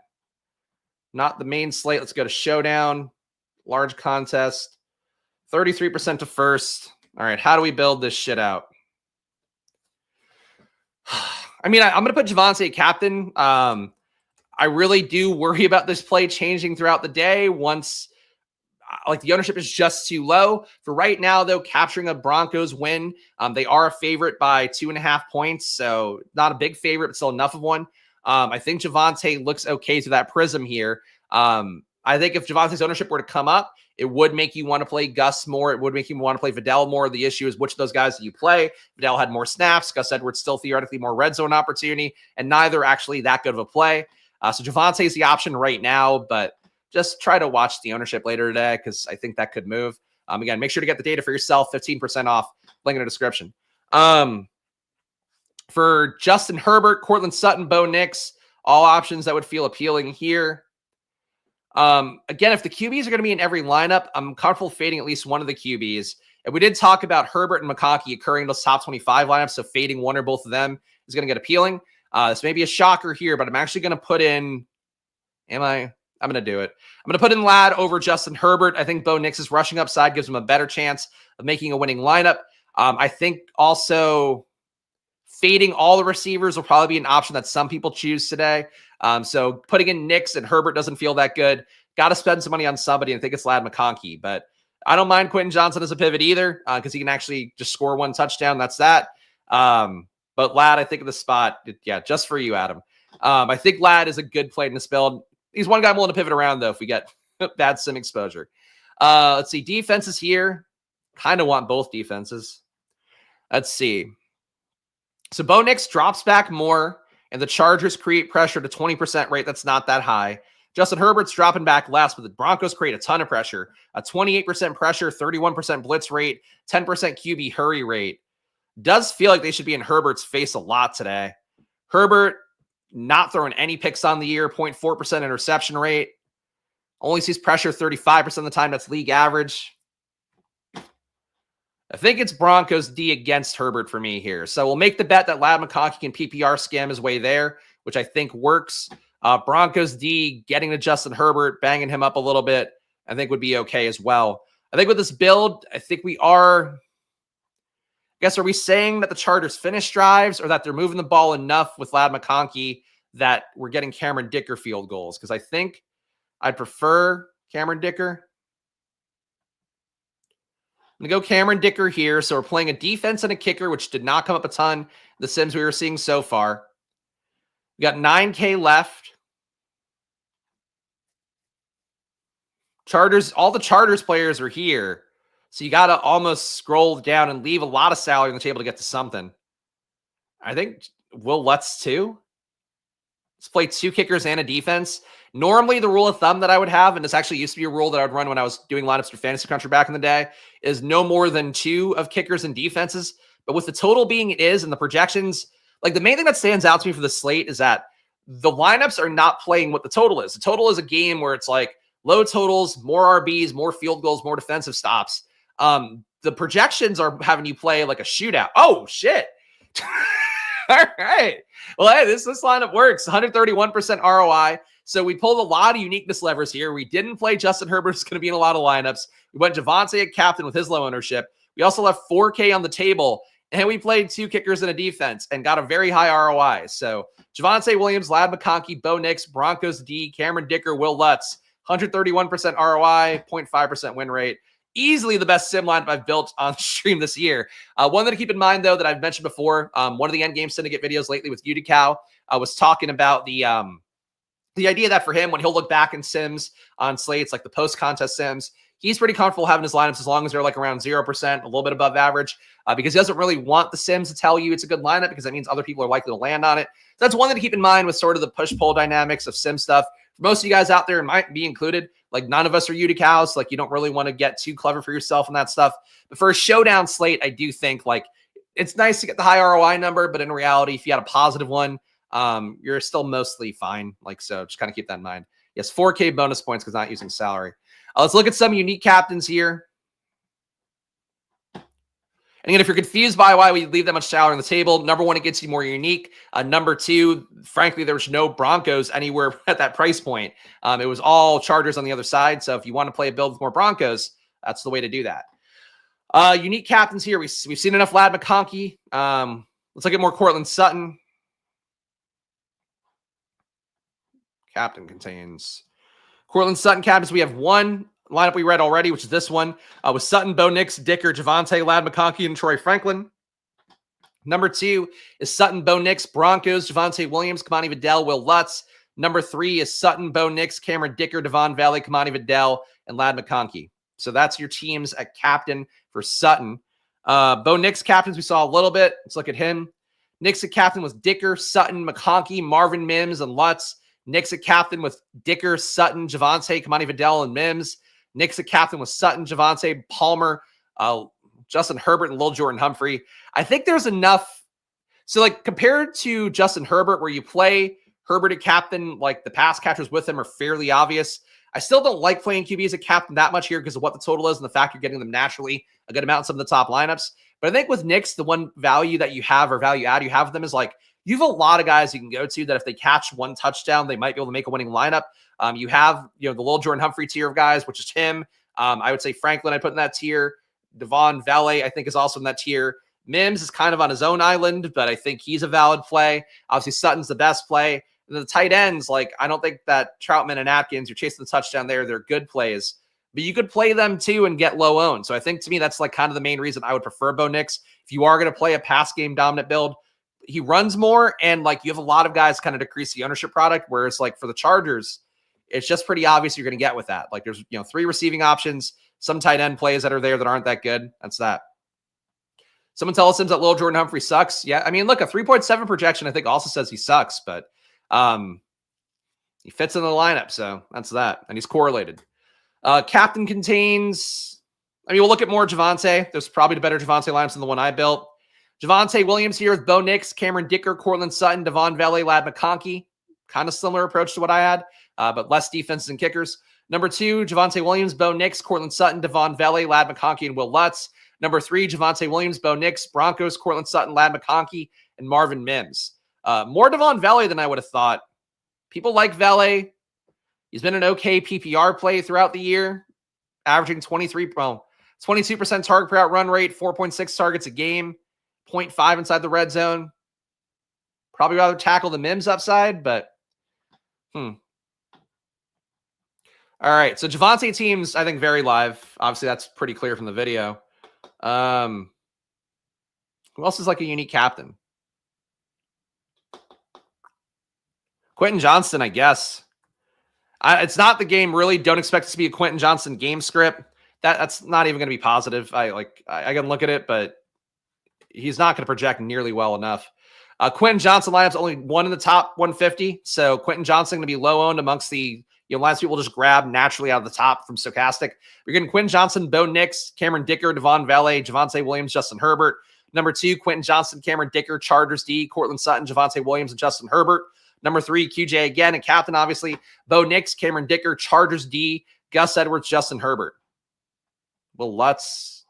Not the main slate. Let's go to Showdown. Large contest. 33% to first. All right, how do we build this shit out? I mean, I'm going to put Javonte captain. I really do worry about this play changing throughout the day once, like, the ownership is just too low. For right now, though, capturing a Broncos win, they are a favorite by 2.5 points, so not a big favorite, but still enough of one. I think Javonte looks okay to that prism here. I think if Javonte's ownership were to come up, It would make you want to play Gus more. It would make you want to play Vidal more. The issue is which of those guys do you play? Vidal had more snaps. Gus Edwards still theoretically more red zone opportunity, and neither actually that good of a play. So Javonte is the option right now, but just try to watch the ownership later today because I think that could move. Again, make sure to get the data for yourself. 15% off. Link in the description. For Justin Herbert, Cortland Sutton, Bo Nix, all options that would feel appealing here. Again, if the QBs are going to be in every lineup, I'm comfortable fading at least one of the QBs. And we did talk about Herbert and McConkey occurring in those top 25 lineups, so fading one or both of them is going to get appealing. This may be a shocker here, but I'm actually going to put in, I'm going to do it. I'm going to put in Ladd over Justin Herbert. I think Bo Nix's rushing upside gives him a better chance of making a winning lineup. I think also fading all the receivers will probably be an option that some people choose today. So putting in Nix and Herbert doesn't feel that good. Got to spend some money on somebody, and I think it's Ladd McConkey. But I don't mind Quentin Johnson as a pivot either because he can actually just score one touchdown. That's that. But Ladd, I think in the spot, yeah, just for you, Adam. I think Ladd is a good play in this build. He's one guy I'm willing to pivot around, though, if we get bad sim exposure. Let's see. Defenses here. Kind of want both defenses. Let's see. So Bo Nix drops back more, and the Chargers create pressure to 20% rate. That's not that high. Justin Herbert's dropping back less, but the Broncos create a ton of pressure. A 28% pressure, 31% blitz rate, 10% QB hurry rate. Does feel like they should be in Herbert's face a lot today. Herbert not throwing any picks on the year, 0.4% interception rate. Only sees pressure 35% of the time. That's league average. I think it's Broncos D against Herbert for me here. So we'll make the bet that Ladd McConkey can PPR scam his way there, which I think works. Broncos D getting to Justin Herbert, banging him up a little bit, I think would be okay as well. I think with this build, I think we are, I guess, are we saying that the Chargers finish drives or that they're moving the ball enough with Ladd McConkey that we're getting Cameron Dicker field goals? Because I think I'd prefer Cameron Dicker. I'm going to go Cameron Dicker here. So we're playing a defense and a kicker, which did not come up a ton. The sims we were seeing so far. We got 9K left. Chargers, all the Chargers players are here. So you got to almost scroll down and leave a lot of salary on the table to get to something. I think Will Lutz too. Let's play two kickers and a defense. Normally, the rule of thumb that I would have, and this actually used to be a rule that I would run when I was doing lineups for Fantasy Country back in the day, is no more than two of kickers and defenses. But with the total being it is and the projections, like the main thing that stands out to me for the slate is that the lineups are not playing what the total is. The total is a game where it's like low totals, more RBs, more field goals, more defensive stops. The projections are having you play like a shootout. Oh, shit. All right. Well, hey, this lineup works. 131% ROI. So we pulled a lot of uniqueness levers here. We didn't play Justin Herbert, who's going to be in a lot of lineups. We went Javonte at captain with his low ownership. We also left 4K on the table, and we played two kickers and a defense and got a very high ROI. So Javonte Williams, Ladd McConkey, Bo Nix, Broncos D, Cameron Dicker, Will Lutz, 131% ROI, 0.5% win rate. Easily the best sim lineup I've built on stream this year. One that to keep in mind, though, that I've mentioned before, one of the Endgame Syndicate videos lately with Udicow was talking about the idea that for him, when he'll look back in sims on slates, like the post-contest sims, he's pretty comfortable having his lineups as long as they're like around 0%, a little bit above average, because he doesn't really want the sims to tell you it's a good lineup because that means other people are likely to land on it. So that's one thing to keep in mind with sort of the push-pull dynamics of sim stuff. For most of you guys out there, it might be included. Like none of us are Udicows. Like you don't really want to get too clever for yourself and that stuff. But for a showdown slate, I do think like it's nice to get the high ROI number, but in reality, if you had a positive one, you're still mostly fine. Like, so just kind of keep that in mind. Yes, 4K bonus points because not using salary. Let's look at some unique captains here. And again, if you're confused by why we leave that much salary on the table, number one, it gets you more unique. Number two, frankly, there was no Broncos anywhere at that price point. It was all Chargers on the other side. So if you want to play a build with more Broncos, that's the way to do that. Unique captains here. We've seen enough Ladd McConkey. Let's look at more Cortland Sutton. Captain contains Cortland Sutton captains. We have one lineup we read already, which is this one with Sutton, Bo Nix, Dicker, Javonte, Ladd McConkey, and Troy Franklin. Number two is Sutton, Bo Nix, Broncos, Javonte Williams, Kamani Vidal, Will Lutz. Number three is Sutton, Bo Nix, Cameron Dicker, Devon Valley, Kamani Vidal, and Ladd McConkey. So that's your teams at captain for Sutton. Bo Nix captains, we saw a little bit. Let's look at him. Nix at captain with Dicker, Sutton, McConkey, Marvin Mims, and Lutz. Nix at captain with Dicker, Sutton, Javonte, Kamani Vidal, and Mims. Nix at captain with Sutton, Javonte, Palmer, Justin Herbert, and Lil Jordan Humphrey. I think there's enough. So, like, compared to Justin Herbert, where you play Herbert at captain, like the pass catchers with him are fairly obvious. I still don't like playing QBs at captain that much here because of what the total is and the fact you're getting them naturally a good amount in some of the top lineups. But I think with Knicks, the one value that you have or value add you have with them is like you have a lot of guys you can go to that if they catch one touchdown, they might be able to make a winning lineup. You have, the Lil Jordan Humphrey tier of guys, which is him. I would say Franklin I put in that tier. Devon Valet, I think, is also in that tier. Mims is kind of on his own island, but I think he's a valid play. Obviously, Sutton's the best play. And the tight ends, like, I don't think that Troutman and Atkins, you're chasing the touchdown there. They're good plays. But you could play them too and get low owned. So I think to me, that's like kind of the main reason I would prefer Bo Nix. If you are going to play a pass game dominant build, he runs more and like you have a lot of guys kind of decrease the ownership product. Whereas like for the Chargers, it's just pretty obvious you're going to get with that. Like there's, 3 receiving options, some tight end plays that are there that aren't that good. That's that. Someone tell us that Lil Jordan Humphrey sucks. Yeah. I mean, look, a 3.7 projection, I think also says he sucks, but he fits in the lineup. So that's that. And he's correlated. Captain contains, we'll look at more Javonte. There's probably the better Javonte lineups than the one I built. Javonte Williams here with Bo Nix, Cameron Dicker, Cortland Sutton, Devon Valet, Lad McConkey. Kind of similar approach to what I had, but less defenses and kickers. Number 2, Javonte Williams, Bo Nix, Cortland Sutton, Devon Valet, Lad McConkey, and Will Lutz. Number 3, Javonte Williams, Bo Nix, Broncos, Cortland Sutton, Lad McConkey, and Marvin Mims. More Devon Valet than I would have thought. People like Valet. He's been an okay PPR play throughout the year, averaging 22% target per out run rate, 4.6 targets a game, 0.5 inside the red zone. Probably rather tackle the Mims upside, but All right, so Javonte teams, I think, very live. Obviously, that's pretty clear from the video. Who else is like a unique captain? Quentin Johnston, I guess. It's not the game, really. Don't expect it to be a Quentin Johnston game script. That's not even going to be positive. I can look at it, but he's not going to project nearly well enough. Quentin Johnston lineup's only one in the top 150, so Quentin Johnston going to be low owned amongst the lines people just grab naturally out of the top from Stochastic. You're getting Quentin Johnston, Bo Nix, Cameron Dicker, Devon Valet, Javonte Williams, Justin Herbert. Number 2, Quentin Johnston, Cameron Dicker, Chargers D, Cortland Sutton, Javonte Williams, and Justin Herbert. Number 3, QJ again, and captain, obviously, Bo Nix, Cameron Dicker, Chargers D, Gus Edwards, Justin Herbert. Well, let's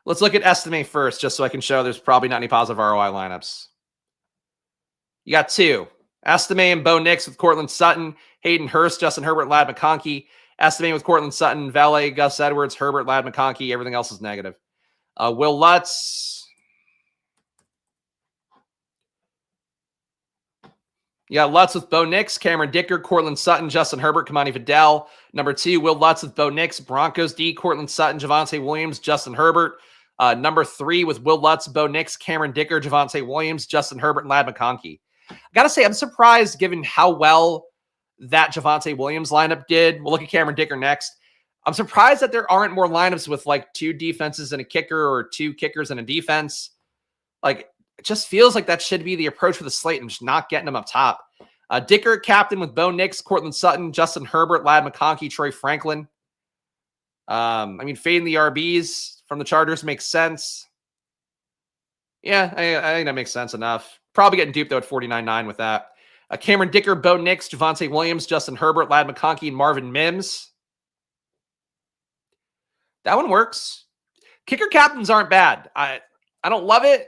look at estimate first, just so I can show there's probably not any positive ROI lineups. You got 2. Estimate and Bo Nix with Cortland Sutton, Hayden Hurst, Justin Herbert, Lad McConkey. Estimate with Cortland Sutton, Valet, Gus Edwards, Herbert, Lad McConkey. Everything else is negative. Will Lutz. You got Lutz with Bo Nix, Cameron Dicker, Cortland Sutton, Justin Herbert, Kamani Vidal. Number 2, Will Lutz with Bo Nix, Broncos D, Cortland Sutton, Javonte Williams, Justin Herbert. Number 3 with Will Lutz, Bo Nix, Cameron Dicker, Javonte Williams, Justin Herbert, and Lad McConkey. I got to say, I'm surprised given how well that Javonte Williams lineup did. We'll look at Cameron Dicker next. I'm surprised that there aren't more lineups with like 2 defenses and a kicker or 2 kickers and a defense. Like, it just feels like that should be the approach for the slate and just not getting them up top. Dicker, captain with Bo Nix, Cortland Sutton, Justin Herbert, Lad McConkey, Troy Franklin. Fading the RBs from the Chargers makes sense. Yeah, I think that makes sense enough. Probably getting duped, though, at 49.9 with that. Cameron Dicker, Bo Nix, Javonte Williams, Justin Herbert, Lad McConkey, and Marvin Mims. That one works. Kicker captains aren't bad. I don't love it.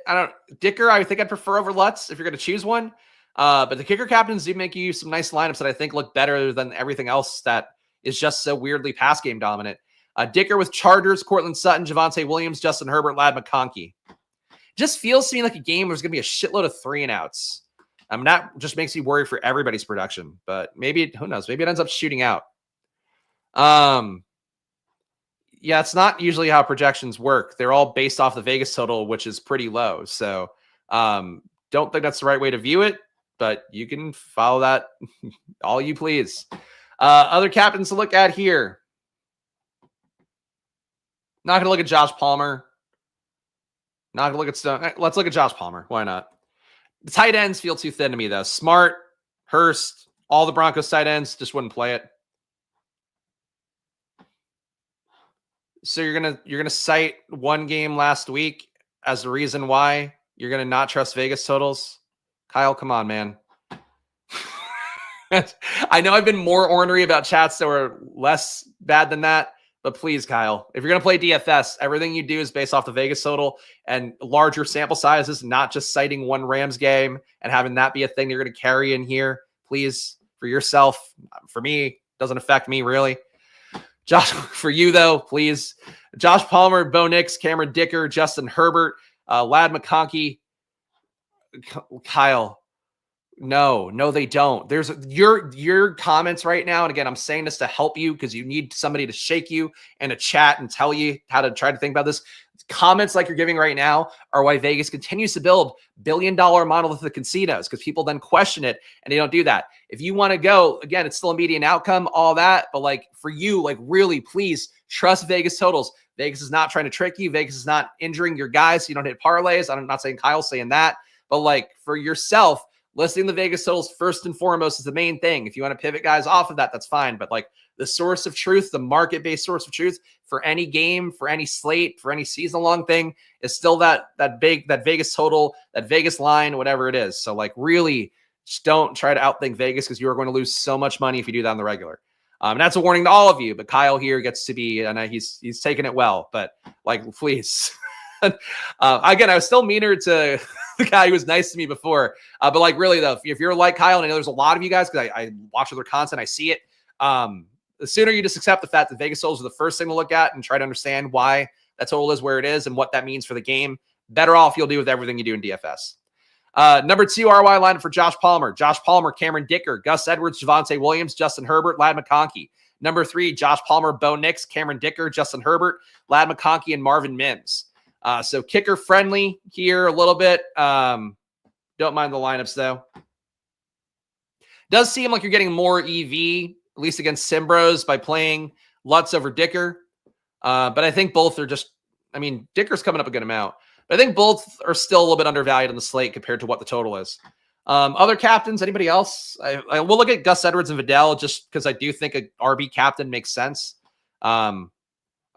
Dicker, I think I'd prefer over Lutz if you're going to choose one. But the kicker captains do make you some nice lineups that I think look better than everything else that is just so weirdly pass game dominant. Dicker with Chargers, Cortland Sutton, Javonte Williams, Justin Herbert, Lad McConkey. Just feels to me like a game where there's going to be a shitload of 3 and outs. That just makes me worry for everybody's production. But maybe, who knows? Maybe it ends up shooting out. Yeah, it's not usually how projections work. They're all based off the Vegas total, which is pretty low. So don't think that's the right way to view it, but you can follow that all you please. Other captains to look at here. Not going to look at Josh Palmer. Not going to look at Stone. Let's look at Josh Palmer. Why not? The tight ends feel too thin to me, though. Smart, Hurst, all the Broncos tight ends just wouldn't play it. So you're gonna cite one game last week as the reason why you're gonna not trust Vegas totals? Kyle, come on, man. I know I've been more ornery about chats that were less bad than that, but please, Kyle, if you're gonna play DFS, everything you do is based off the Vegas total and larger sample sizes, not just citing one Rams game and having that be a thing you're gonna carry in here. Please, for yourself, for me, doesn't affect me really. Josh, for you though, please. Josh Palmer, Bo Nix, Cameron Dicker, Justin Herbert, Ladd McConkey, Kyle. No, they don't. There's your comments right now. And again, I'm saying this to help you because you need somebody to shake you in a chat and tell you how to try to think about this. Comments like you're giving right now are why Vegas continues to build billion-dollar monolithic casinos, because people then question it and they don't do that. If you want to go, again, it's still a median outcome, all that. But like for you, like really, please trust Vegas totals. Vegas is not trying to trick you. Vegas is not injuring your guys so you don't hit parlays. I'm not saying Kyle's saying that, but like for yourself, listing the Vegas totals first and foremost is the main thing. If you want to pivot guys off of that, that's fine. But like the source of truth, the market-based source of truth for any game, for any slate, for any season-long thing is still that Vegas total, that Vegas line, whatever it is. So like really just don't try to outthink Vegas because you are going to lose so much money if you do that on the regular. And that's a warning to all of you. But Kyle here gets to be, and he's taking it well. But like, please. Again, I was still meaner to the guy who was nice to me before. But like really though, if you're like Kyle, and I know there's a lot of you guys because I watch other content, I see it. The sooner you just accept the fact that Vegas totals are the first thing to look at and try to understand why that total is where it is and what that means for the game, better off you'll do with everything you do in DFS. Number 2 ROI lineup for Josh Palmer. Josh Palmer, Cameron Dicker, Gus Edwards, Javonte Williams, Justin Herbert, Ladd McConkey. Number 3, Josh Palmer, Bo Nix, Cameron Dicker, Justin Herbert, Ladd McConkey, and Marvin Mims. So kicker friendly here a little bit. Don't mind the lineups though. Does seem like you're getting more EV, at least against Simbros, by playing Lutz over Dicker. But I think both are just, I mean, Dicker's coming up a good amount. But I think both are still a little bit undervalued on the slate compared to what the total is. Other captains, anybody else? I will look at Gus Edwards and Vidal just because I do think a RB captain makes sense. All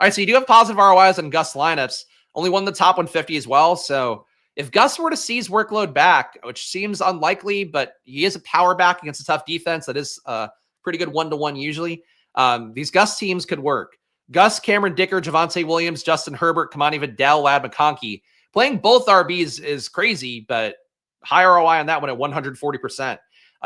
right, so you do have positive ROIs on Gus lineups. Only won the top 150 as well. So if Gus were to see his workload back, which seems unlikely, but he is a power back against a tough defense that is pretty good one-to-one usually. These Gus teams could work. Gus, Cameron Dicker, Javonte Williams, Justin Herbert, Kamani Vidal, Ladd McConkey. Playing both RBs is crazy, but high ROI on that one at 140%.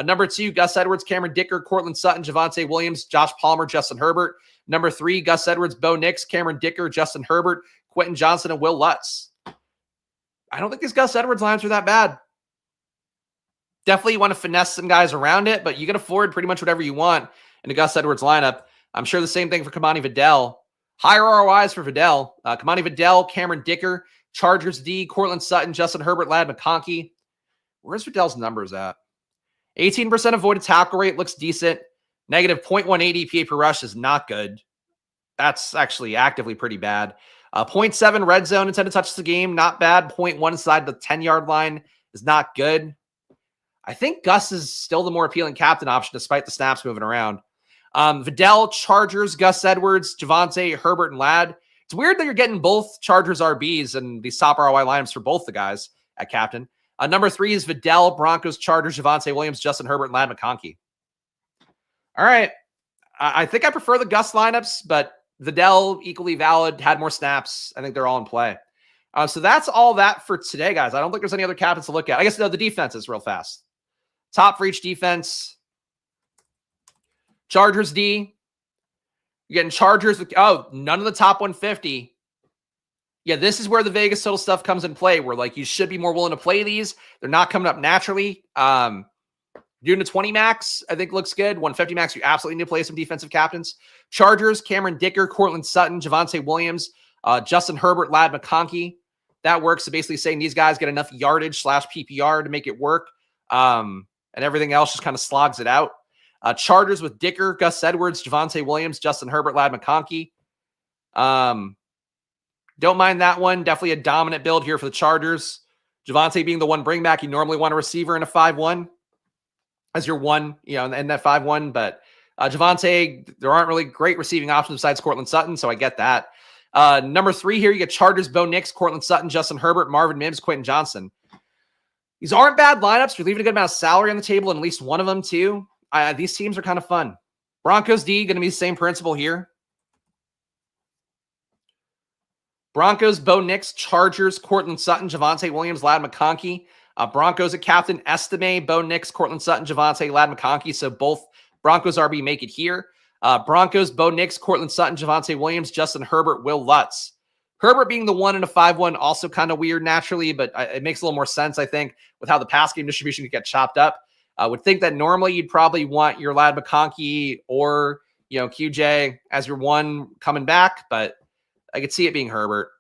Number 2, Gus Edwards, Cameron Dicker, Cortland Sutton, Javonte Williams, Josh Palmer, Justin Herbert. Number 3, Gus Edwards, Bo Nix, Cameron Dicker, Justin Herbert, Quentin Johnson, and Will Lutz. I don't think these Gus Edwards lines are that bad. Definitely you want to finesse some guys around it, but you can afford pretty much whatever you want in the Gus Edwards lineup. I'm sure the same thing for Kamani Vidal. Higher ROIs for Vidal. Kamani Vidal, Cameron Dicker, Chargers D, Cortland Sutton, Justin Herbert, Ladd McConkey. Where's Vidal's numbers at? 18% avoided tackle rate looks decent. Negative 0.18 EPA per rush is not good. That's actually actively pretty bad. 0.7 red zone intended touches a game, not bad. 0.1 inside the 10-yard line is not good. I think Gus is still the more appealing captain option despite the snaps moving around. Vidal, Chargers, Gus Edwards, Javonte, Herbert, and Ladd. It's weird that you're getting both Chargers RBs and these top ROI lineups for both the guys at captain. Number 3 is Vidal, Broncos, Chargers, Javonte Williams, Justin Herbert, and Ladd McConkey. All right. I think I prefer the Gus lineups, but Vidal, equally valid, had more snaps. I think they're all in play. So that's all that for today, guys. I don't think there's any other captains to look at. I guess the defense is real fast. Top for each defense. Chargers D. You're getting Chargers with, none of the top 150. Yeah, this is where the Vegas total stuff comes in play, where like you should be more willing to play these. They're not coming up naturally. Doing a 20 max, I think looks good. 150 max, you absolutely need to play some defensive captains. Chargers, Cameron Dicker, Cortland Sutton, Javonte Williams, Justin Herbert, Ladd McConkey. That works. So basically saying these guys get enough yardage / PPR to make it work. And everything else just kind of slogs it out. Chargers with Dicker, Gus Edwards, Javonte Williams, Justin Herbert, Ladd McConkey. Don't mind that one. Definitely a dominant build here for the Chargers. Javonte being the one bring back. You normally want a receiver in a 5-1 as your one, in that 5-1. But Javonte, there aren't really great receiving options besides Courtland Sutton, so I get that. Number 3 here, you get Chargers, Bo Nix, Courtland Sutton, Justin Herbert, Marvin Mims, Quentin Johnson. These aren't bad lineups. You're leaving a good amount of salary on the table, and at least one of them too. These teams are kind of fun. Broncos D, going to be the same principle here. Broncos, Bo Nix, Chargers, Courtland Sutton, Javonte Williams, Ladd McConkey. Broncos at captain, Estime, Bo Nix, Courtland Sutton, Javonte, Ladd McConkey. So both Broncos RB make it here. Broncos, Bo Nix, Courtland Sutton, Javonte Williams, Justin Herbert, Will Lutz. Herbert being the one in a 5-1, also kind of weird naturally, but it makes a little more sense, I think, with how the pass game distribution could get chopped up. I would think that normally you'd probably want your Ladd McConkey or, QJ as your one coming back, but I could see it being Herbert.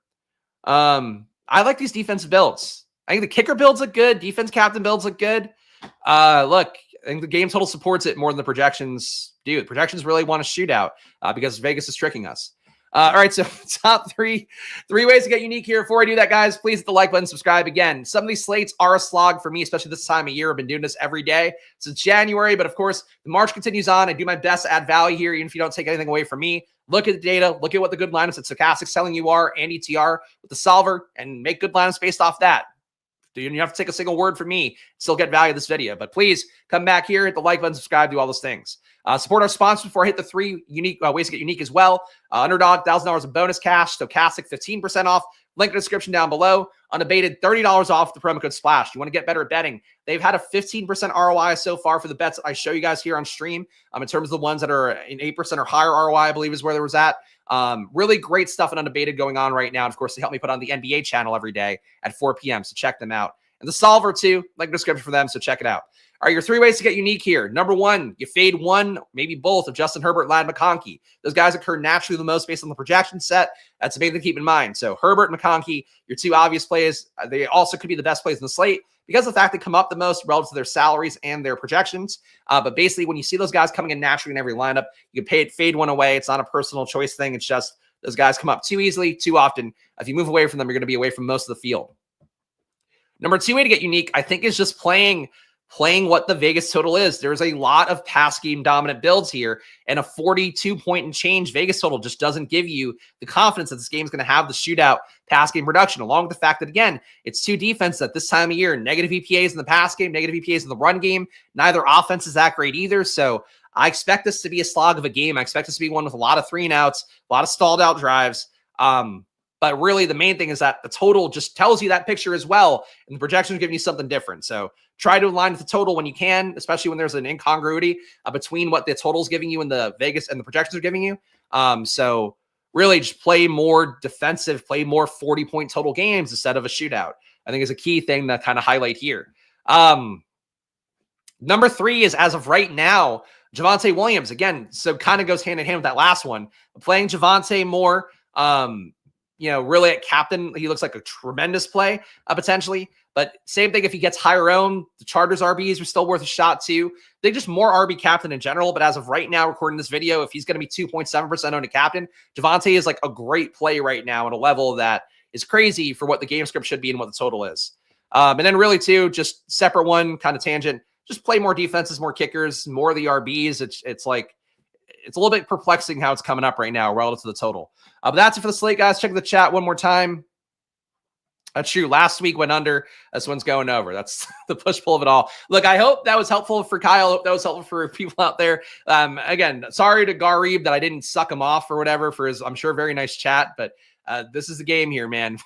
I like these defensive builds. I think the kicker builds look good. Defense captain builds look good. Look, I think the game total supports it more than the projections do. The projections really want a shootout because Vegas is tricking us. All right, so top three ways to get unique here. Before I do that, guys, please hit the like button, subscribe again. Some of these slates are a slog for me, especially this time of year. I've been doing this every day since January, but of course, the March continues on. I do my best to add value here, even if you don't take anything away from me. Look at the data, look at what the good lineups that Stochastic's telling you are, and ETR with the solver, and make good lineups based off that. You don't have to take a single word from me, still get value of this video. But please come back here, hit the like button, subscribe, do all those things. Support our sponsors before I hit the 3 unique ways to get unique as well. Underdog, $1,000 of bonus cash. Stochastic, 15% off. Link in the description down below. Unabated, $30 off the promo code SPLASH. You want to get better at betting. They've had a 15% ROI so far for the bets that I show you guys here on stream. In terms of the ones that are in 8% or higher ROI, I believe is where there was at. Really great stuff in Unabated going on right now. And of course, they help me put on the NBA channel every day at 4 p.m. So check them out. And the solver too, link in the description for them. So check it out. All right, your 3 ways to get unique here. Number 1, you fade one, maybe both of Justin Herbert, Ladd McConkey. Those guys occur naturally the most based on the projection set. That's a big thing to keep in mind. So Herbert and McConkey, your 2 obvious plays. They also could be the best plays in the slate because of the fact they come up the most relative to their salaries and their projections. But basically, when you see those guys coming in naturally in every lineup, you can fade one away. It's not a personal choice thing. It's just those guys come up too easily, too often. If you move away from them, you're going to be away from most of the field. Number 2 way to get unique, I think, is just playing what the Vegas total is. There's a lot of pass game dominant builds here, and a 42 point and change Vegas total just doesn't give you the confidence that this game is going to have the shootout pass game production, along with the fact that, again, it's 2 defenses at this time of year, negative EPAs in the pass game, negative EPAs in the run game. Neither offense is that great either. So I expect this to be a slog of a game. I expect this to be one with a lot of 3 and outs, a lot of stalled out drives. But really, the main thing is that the total just tells you that picture as well, and the projections are giving you something different. So try to align with the total when you can, especially when there's an incongruity between what the total is giving you and the Vegas and the projections are giving you. So really just play more defensive, play more 40-point total games instead of a shootout. I think is a key thing to kind of highlight here. Number 3 is, as of right now, Javonte Williams. Again, so kind of goes hand in hand with that last one. Playing Javonte more, really at captain, he looks like a tremendous play potentially. But same thing if he gets higher owned. The Chargers RBs are still worth a shot too. They just more RB captain in general. But as of right now, recording this video, if he's going to be 2.7% owned a captain, Javonte is like a great play right now at a level that is crazy for what the game script should be and what the total is. And then really too, just separate one kind of tangent, just play more defenses, more kickers, more of the RBs. It's a little bit perplexing how it's coming up right now relative to the total. But that's it for the slate, guys. Check the chat one more time. That's true. Last week went under. This one's going over. That's the push-pull of it all. Look, I hope that was helpful for Kyle. I hope that was helpful for people out there. Again, sorry to Garib that I didn't suck him off or whatever for his, I'm sure, very nice chat. But this is the game here, man.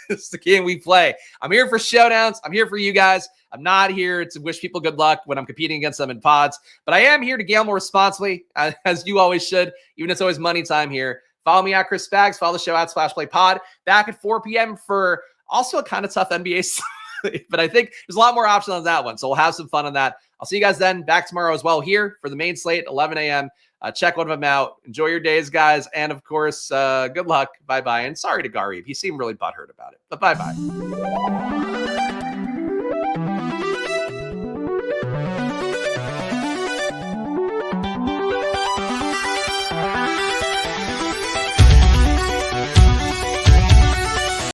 This is the game we play. I'm here for showdowns. I'm here for you guys. I'm not here to wish people good luck when I'm competing against them in pods. But I am here to gamble responsibly, as you always should, even if it's always money time here. Follow me at Chris Spags. Follow the show at Splash Play Pod. Back at 4 p.m. for also a kind of tough NBA slate, but I think there's a lot more options on that one. So we'll have some fun on that. I'll see you guys then. Back tomorrow as well here for the main slate, 11 a.m. Check one of them out. Enjoy your days, guys. And of course, good luck. Bye-bye. And sorry to Garib. He seemed really butthurt about it, but bye-bye.